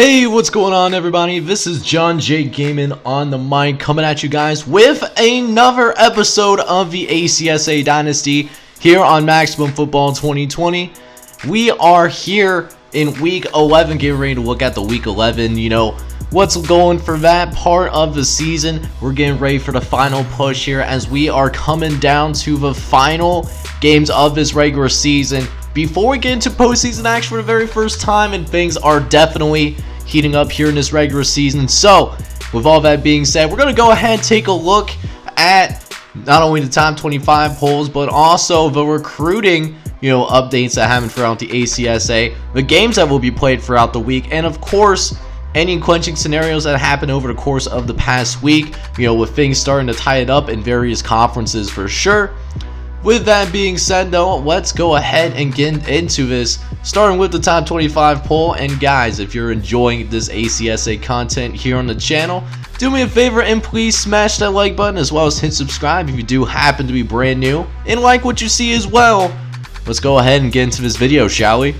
Hey, what's going on, everybody? This is John J. Gaming on the mic, coming at you guys with another episode of the ACSA Dynasty here on Maximum Football 2020. We are here in Week 11, getting ready to look at the Week 11, what's going for that part of the season. We're getting ready for the final push here as we are coming down to the final games of this regular season before we get into postseason action for the very first time, and things are definitely heating up here in this regular season. So with all that being said, we're going to go ahead and take a look at not only the top 25 polls, but also the recruiting updates that happen throughout the ACSA, the games that will be played throughout the week, and of course any clinching scenarios that happen over the course of the past week, with things starting to tie it up in various conferences for sure. With that being said, though, let's go ahead and get into this, starting with the top 25 poll. And guys, if you're enjoying this ACSA content here on the channel, do me a favor and please smash that like button, as well as hit subscribe if you do happen to be brand new and like what you see as well. Let's go ahead and get into this video, shall we?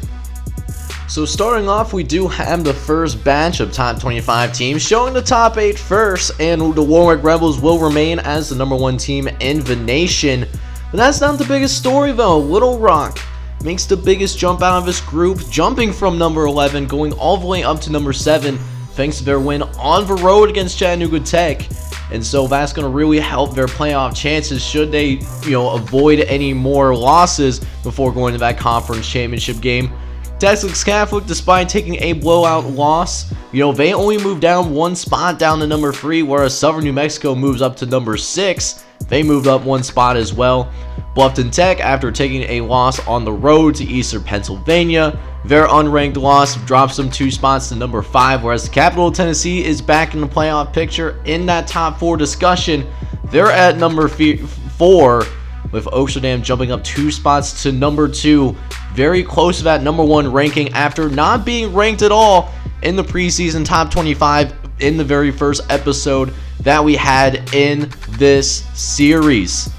So starting off, we do have the first batch of top 25 teams, showing the top 8 first, and the Warwick Rebels will remain as the #1 team in the nation. But that's not the biggest story, though. Little Rock makes the biggest jump out of this group, jumping from number 11, going all the way up to number 7, thanks to their win on the road against Chattanooga Tech. And so that's going to really help their playoff chances should they, avoid any more losses before going to that conference championship game. Texas Catholic, despite taking a blowout loss, they only moved down one spot down to number 3, whereas Southern New Mexico moves up to number 6. They moved up one spot as well. Bluffton Tech, after taking a loss on the road to Eastern Pennsylvania, their unranked loss drops them 2 spots to number 5, whereas the Capital of Tennessee is back in the playoff picture in that top 4 discussion. They're at number 4, with Oaksterdam jumping up 2 spots to number 2, very close to that number 1 ranking after not being ranked at all in the preseason top 25 in the very first episode that we had in this series.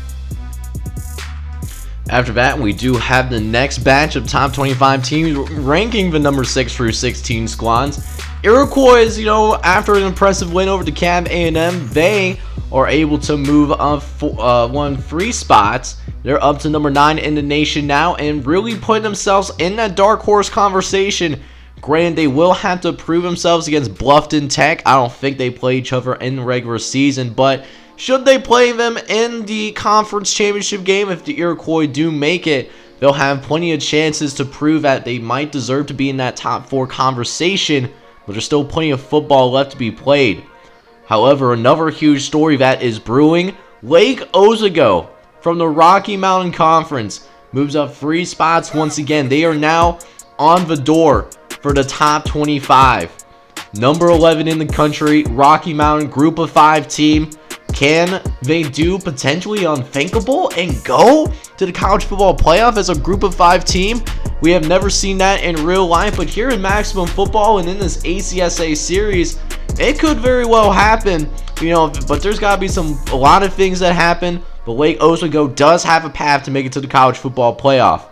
After that, we do have the next batch of top 25 teams ranking the number 6 through 16 squads. Iroquois, after an impressive win over DeKalb A&M, they are able to move up 3 spots. They're up to number 9 in the nation now and really put themselves in that dark horse conversation. Granted, they will have to prove themselves against Bluffton Tech. I don't think they play each other in the regular season, but should they play them in the conference championship game, if the Iroquois do make it, they'll have plenty of chances to prove that they might deserve to be in that top 4 conversation, but there's still plenty of football left to be played. However, another huge story that is brewing, Lake Osago from the Rocky Mountain Conference moves up 3 spots once again. They are now on the door for the top 25. Number 11 in the country, Rocky Mountain Group of 5 team. Can they do potentially unthinkable and go to the college football playoff as a Group of 5 team? We have never seen that in real life, but here in Maximum Football and in this ACSA series, it could very well happen, but there's got to be a lot of things that happen. But Lake Osago does have a path to make it to the college football playoff.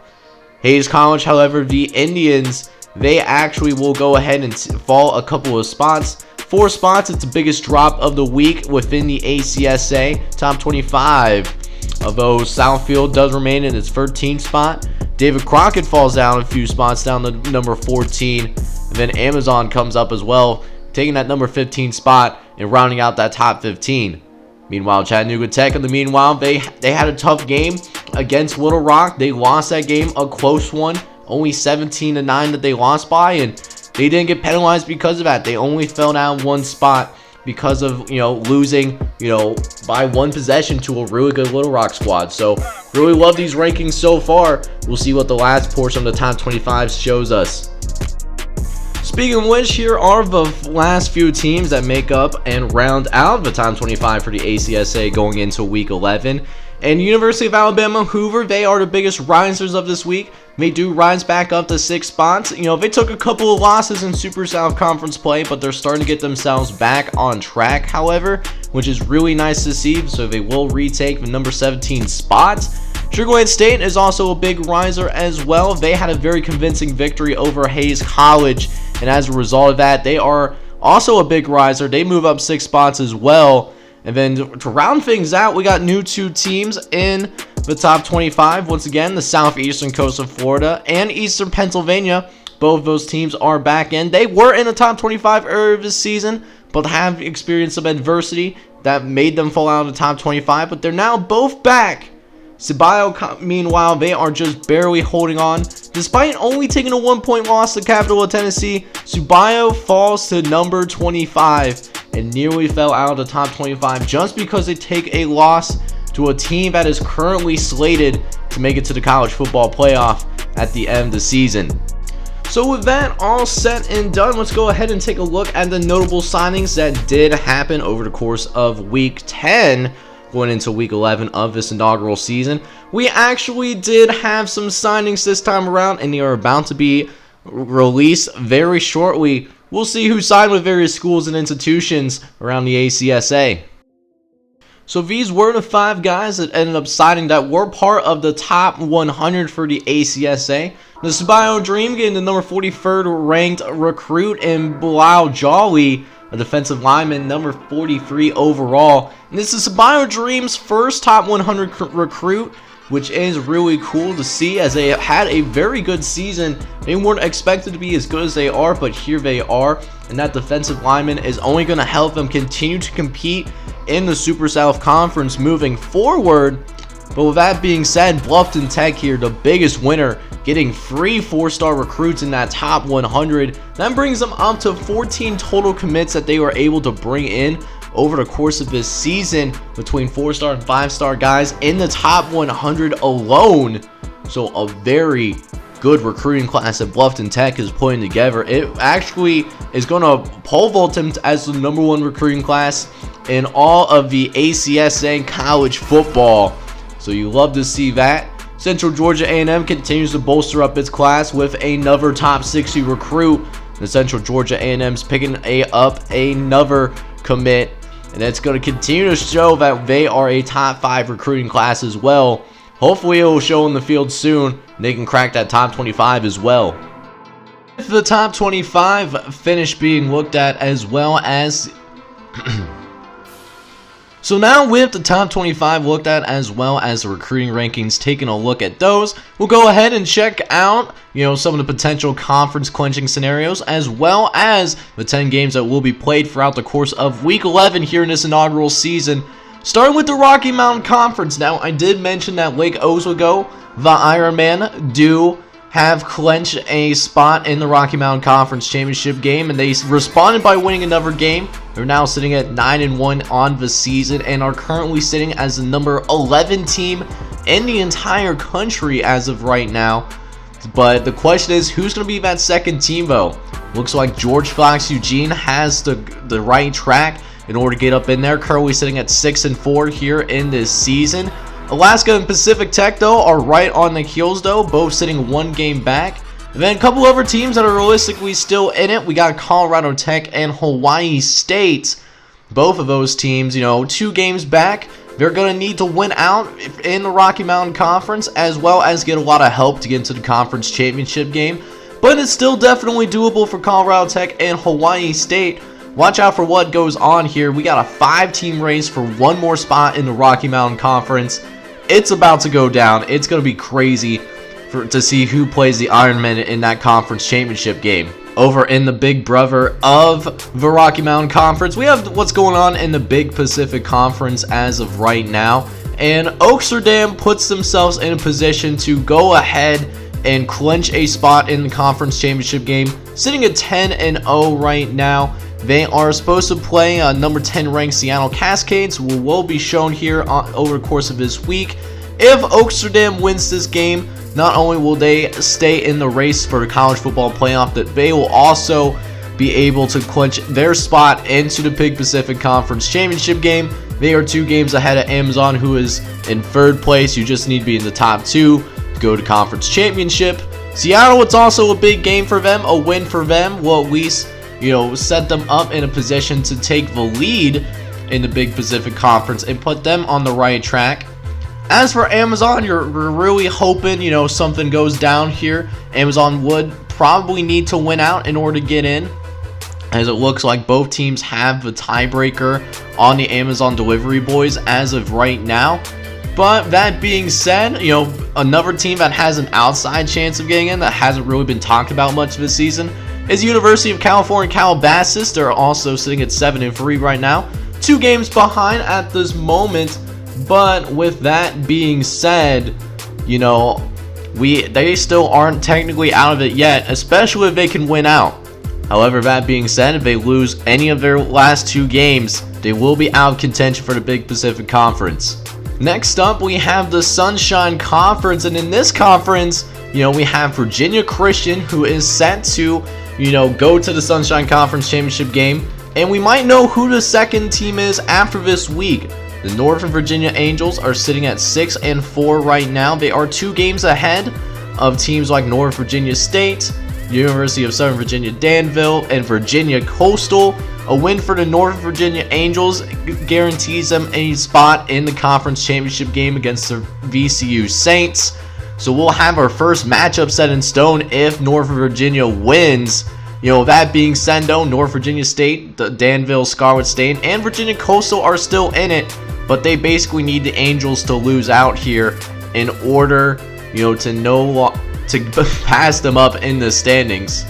Hayes College, however, the Indians, they actually will go ahead and fall a couple of spots. 4 spots, it's the biggest drop of the week within the ACSA top 25. Although Southfield does remain in its 13th spot. David Crockett falls down a few spots down to number 14. And then Amazon comes up as well, taking that number 15 spot and rounding out that top 15. Meanwhile, Chattanooga Tech, in the meanwhile, they had a tough game against Little Rock. They lost that game, a close one. Only 17-9 that they lost by, and they didn't get penalized because of that. They only fell down 1 spot because of, losing, by 1 possession to a really good Little Rock squad. So, really love these rankings so far. We'll see what the last portion of the top 25 shows us. Speaking of which, here are the last few teams that make up and round out the top 25 for the ACSA going into Week 11. And University of Alabama Hoover, they are the biggest risers of this week. They do rise back up to 6 spots. They took a couple of losses in Super South Conference play, but they're starting to get themselves back on track, however, which is really nice to see. So they will retake the number 17 spot. Sugarland State is also a big riser as well. They had a very convincing victory over Hayes College and as a result of that, they are also a big riser. They move up 6 spots as well. And then to round things out, we got new 2 teams in the top 25. Once again, the southeastern coast of Florida and eastern Pennsylvania. Both of those teams are back in. They were in the top 25 earlier this season, but have experienced some adversity that made them fall out of the top 25. But they're now both back. Ceballo, meanwhile, they are just barely holding on. Despite only taking a 1-point loss to the capital of Tennessee, Ceballo falls to number 25 and nearly fell out of the top 25 just because they take a loss to a team that is currently slated to make it to the college football playoff at the end of the season. So with that all set and done, let's go ahead and take a look at the notable signings that did happen over the course of week 10 going into week 11 of this inaugural season. We actually did have some signings this time around, and they are about to be released very shortly. We'll see who signed with various schools and institutions around the ACSA. So these were the 5 guys that ended up signing that were part of the top 100 for the ACSA. The Ceballo Dream getting the number 43rd ranked recruit in Bilal Jolly, a defensive lineman, number 43 overall. And this is Ceballo Dream's first top 100 recruit, which is really cool to see, as they had a very good season. They weren't expected to be as good as they are, but here they are. And that defensive lineman is only going to help them continue to compete in the Super South Conference moving forward. But with that being said, Bluffton Tech here, the biggest winner, getting 3 4-star recruits in that top 100. That brings them up to 14 total commits that they were able to bring in over the course of this season between 4-star and 5-star guys in the top 100 alone. So a very good recruiting class that Bluffton Tech is putting together. It actually is going to pole vault him as the number 1 recruiting class in all of the ACSA college football. So you love to see that. Central Georgia A&M continues to bolster up its class with another top 60 recruit. The Central Georgia A&M's picking up another commit, and it's going to continue to show that they are a top 5 recruiting class as well. Hopefully it will show in the field soon. They can crack that top 25 as well. The top 25 finished being looked at, as well as so now with the top 25 looked at, as well as the recruiting rankings, taking a look at those, we'll go ahead and check out, some of the potential conference clinching scenarios, as well as the 10 games that will be played throughout the course of week 11 here in this inaugural season. Starting with the Rocky Mountain Conference. Now, I did mention that Lake Oswego, the Ironman, do have clinched a spot in the Rocky Mountain Conference Championship game, and they responded by winning another game. They're now sitting at 9-1 on the season and are currently sitting as the number 11 team in the entire country as of right now. But the question is, who's going to be that second team, though? Looks like George Fox Eugene has the right track in order to get up in there, currently sitting at 6-4 here in this season. Alaska and Pacific Tech, though, are right on the heels, though, both sitting 1 game back. And then a couple other teams that are realistically still in it. We got Colorado Tech and Hawaii State. Both of those teams, 2 games back. They're going to need to win out in the Rocky Mountain Conference, as well as get a lot of help to get into the conference championship game. But it's still definitely doable for Colorado Tech and Hawaii State. Watch out for what goes on here. We got a 5-team race for 1 more spot in the Rocky Mountain Conference. It's about to go down. It's going to be crazy to see who plays the Ironmen in that conference championship game. Over in the big brother of the Rocky Mountain Conference, we have what's going on in the Big Pacific Conference as of right now. And Oaksterdam puts themselves in a position to go ahead and clinch a spot in the conference championship game, sitting at 10-0 right now. They are supposed to play number 10 ranked Seattle Cascades, who will be shown here over the course of this week. If Oaksterdam wins this game, not only will they stay in the race for the college football playoff, that they will also be able to clinch their spot into the Big Pacific Conference Championship game. They are 2 games ahead of Amazon, who is in 3rd place. You just need to be in the top 2 to go to conference championship. Seattle, it's also a big game for them. A win for them will at least set them up in a position to take the lead in the Big Pacific Conference and put them on the right track. As for Amazon, you're really hoping, something goes down here. Amazon would probably need to win out in order to get in, as it looks like both teams have the tiebreaker on the Amazon delivery boys as of right now. But that being said, another team that has an outside chance of getting in that hasn't really been talked about much this season is University of California, Calabasas. They're also sitting at 7-3 right now, 2 games behind at this moment. But with that being said, they still aren't technically out of it yet, especially if they can win out. However, that being said, if they lose any of their last 2 games, they will be out of contention for the Big Pacific Conference. Next up, we have the Sunshine Conference, and in this conference, we have Virginia Christian, who is set to, go to the Sunshine Conference Championship game, and we might know who the second team is after this week. The Northern Virginia Angels are sitting at 6-4 right now. They are 2 games ahead of teams like North Virginia State, University of Southern Virginia Danville, and Virginia Coastal. A win for the Northern Virginia Angels guarantees them a spot in the conference championship game against the VCU Saints. So we'll have our first matchup set in stone if Northern Virginia wins. That being said, though, North Virginia State, the Danville, Scarlet State, and Virginia Coastal are still in it, but they basically need the Angels to lose out here in order, to pass them up in the standings.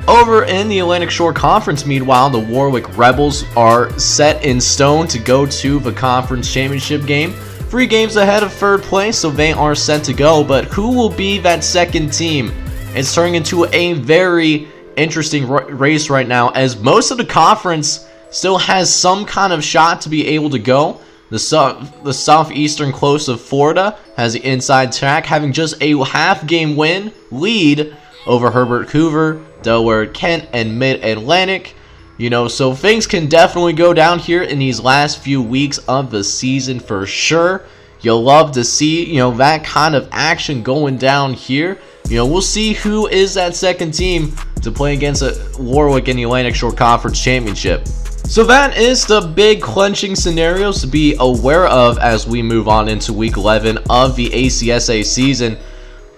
Over in the Atlantic Shore Conference, meanwhile, the Warwick Rebels are set in stone to go to the conference championship game. 3 games ahead of third place, so they are set to go. But who will be that second team? It's turning into a very interesting race right now, as most of the conference still has some kind of shot to be able to go. The southeastern coast of Florida has the inside track, having just a half-game win lead over Herbert Hoover, Delaware Kent, and Mid-Atlantic. So things can definitely go down here in these last few weeks of the season for sure. You'll love to see, that kind of action going down here. We'll see who is that second team to play against Warwick in the Atlantic Shore Conference Championship. So that is the big clinching scenarios to be aware of as we move on into week 11 of the ACSA season.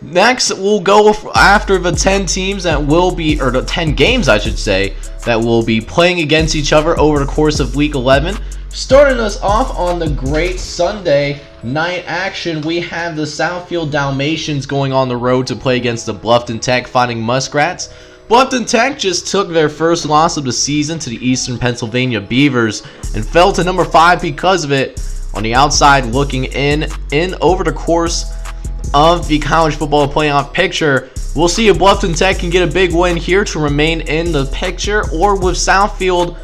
Next, we'll go after the 10 teams that will be, or the 10 games I should say, that will be playing against each other over the course of week 11. Starting us off on the great Sunday night action, we have the Southfield Dalmatians going on the road to play against the Bluffton Tech Fighting Muskrats. Bluffton Tech just took their first loss of the season to the Eastern Pennsylvania Beavers and fell to number 5 because of it. On the outside looking in over the course of the college football playoff picture, we'll see if Bluffton Tech can get a big win here to remain in the picture, or with Southfield,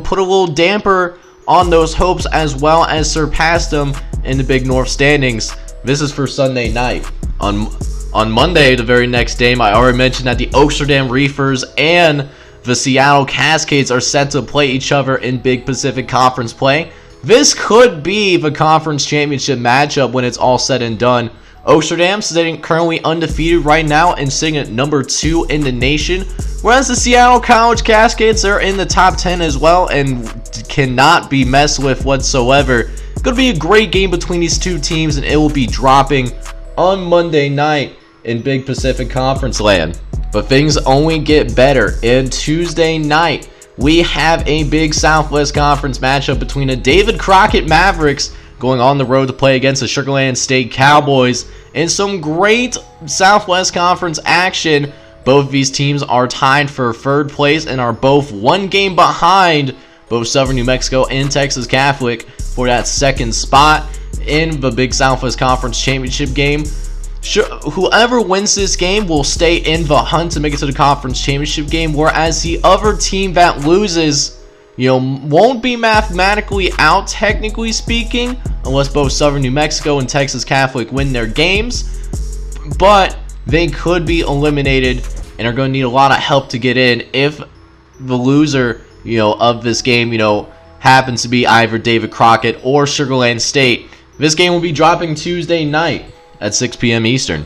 put a little damper on those hopes as well as surpass them in the Big North standings. This is for Sunday night. On Monday, the very next game, I already mentioned that the Oaksterdam Reefers and the Seattle Cascades are set to play each other in Big Pacific Conference play. This could be the conference championship matchup when it's all said and done. Oaksterdam sitting currently undefeated right now and sitting at number 2 in the nation, whereas the Seattle College Cascades are in the top 10 as well and cannot be messed with whatsoever. It's going to be a great game between these two teams, and it will be dropping on Monday night in Big Pacific Conference land. But things only get better. And Tuesday night, we have a big Southwest Conference matchup between the David Crockett Mavericks going on the road to play against the Sugar Land State Cowboys in some great Southwest Conference action. Both of these teams are tied for third place and are both 1 game behind both Southern New Mexico and Texas Catholic for that second spot in the Big Southwest Conference Championship game. Whoever wins this game will stay in the hunt to make it to the conference championship game, whereas the other team that loses, won't be mathematically out, technically speaking, unless both Southern New Mexico and Texas Catholic win their games. But they could be eliminated and are going to need a lot of help to get in if the loser, of this game, happens to be either David Crockett or Sugar Land State. This game will be dropping Tuesday night at 6 p.m. Eastern.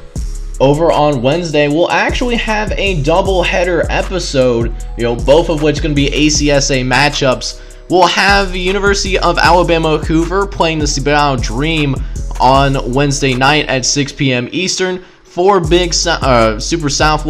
Over on Wednesday, we'll actually have a double-header episode, both of which going to be ACSA matchups. We'll have the University of Alabama Hoover playing the Cibao Dream on Wednesday night at 6 p.m. Eastern, for big Super South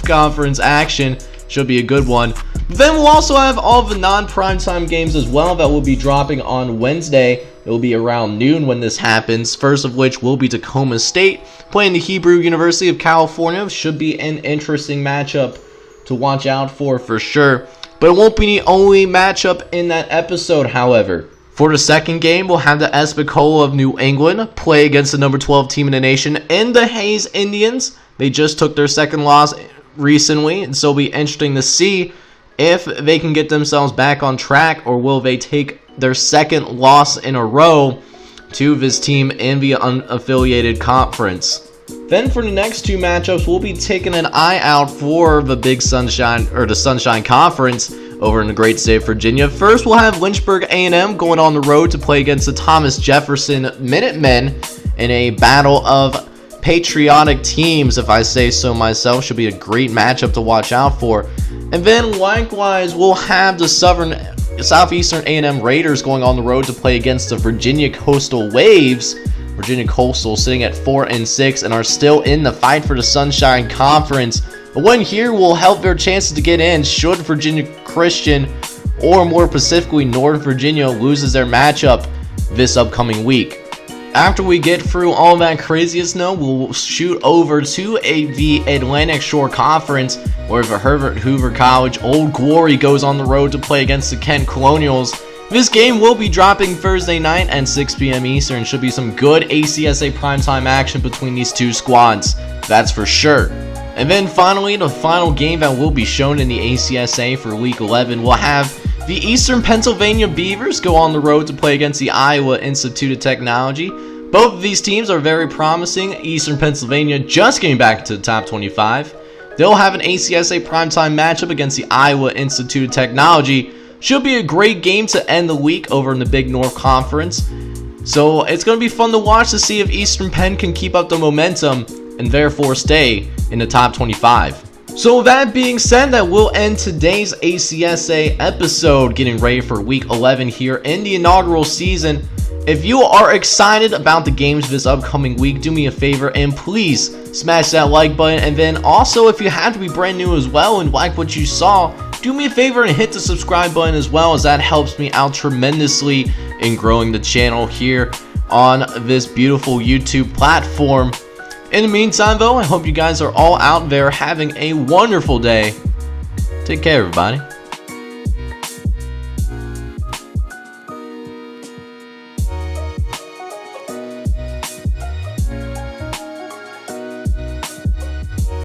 Conference action. Should be a good one. Then we'll also have all of the non-primetime games as well that will be dropping on Wednesday. It will be around noon when this happens. First of which will be Tacoma State playing the Hebrew University of California. Should be an interesting matchup to watch out for sure. But it won't be the only matchup in that episode, however. For the second game, we'll have the Especola of New England play against the number 12 team in the nation in the Hayes Indians. They just took their second loss recently, and so it'll be interesting to see if they can get themselves back on track, or will they take their second loss in a row to this team in the unaffiliated conference. Then for the next two matchups, we'll be taking an eye out for the Big Sunshine, or the Sunshine Conference over in the great state of Virginia. First, we'll have Lynchburg A&M going on the road to play against the Thomas Jefferson Minutemen in a battle of patriotic teams, if I say so myself. Should be a great matchup to watch out for. And then likewise, we'll have the Southeastern A&M Raiders going on the road to play against the Virginia Coastal Waves. Virginia Coastal sitting at 4-6 and are still in the fight for the Sunshine Conference. A win here will help their chances to get in should Virginia Christian, or more specifically North Virginia, loses their matchup this upcoming week. After we get through all that craziness, we'll shoot over to the Atlantic Shore Conference, where the Herbert Hoover College Old Glory goes on the road to play against the Kent Colonials. This game will be dropping Thursday night at 6 p.m. Eastern. Should be some good ACSA primetime action between these two squads, that's for sure. And then finally, the final game that will be shown in the ACSA for Week 11 will have the Eastern Pennsylvania Beavers go on the road to play against the Iowa Institute of Technology. Both of these teams are very promising. Eastern Pennsylvania just getting back into the top 25. They'll have an ACSA primetime matchup against the Iowa Institute of Technology. Should be a great game to end the week over in the Big North Conference. So it's going to be fun to watch to see if Eastern Penn can keep up the momentum and therefore stay in the top 25. So that being said, that will end today's ACSA episode, getting ready for Week 11 here in the inaugural season. If you are excited about the games this upcoming week, do me a favor and please smash that like button. And then also, if you have to be brand new as well and like what you saw, do me a favor and hit the subscribe button as well, as that helps me out tremendously in growing the channel here on this beautiful YouTube platform. In the meantime though, I hope you guys are all out there having a wonderful day. Take care, everybody.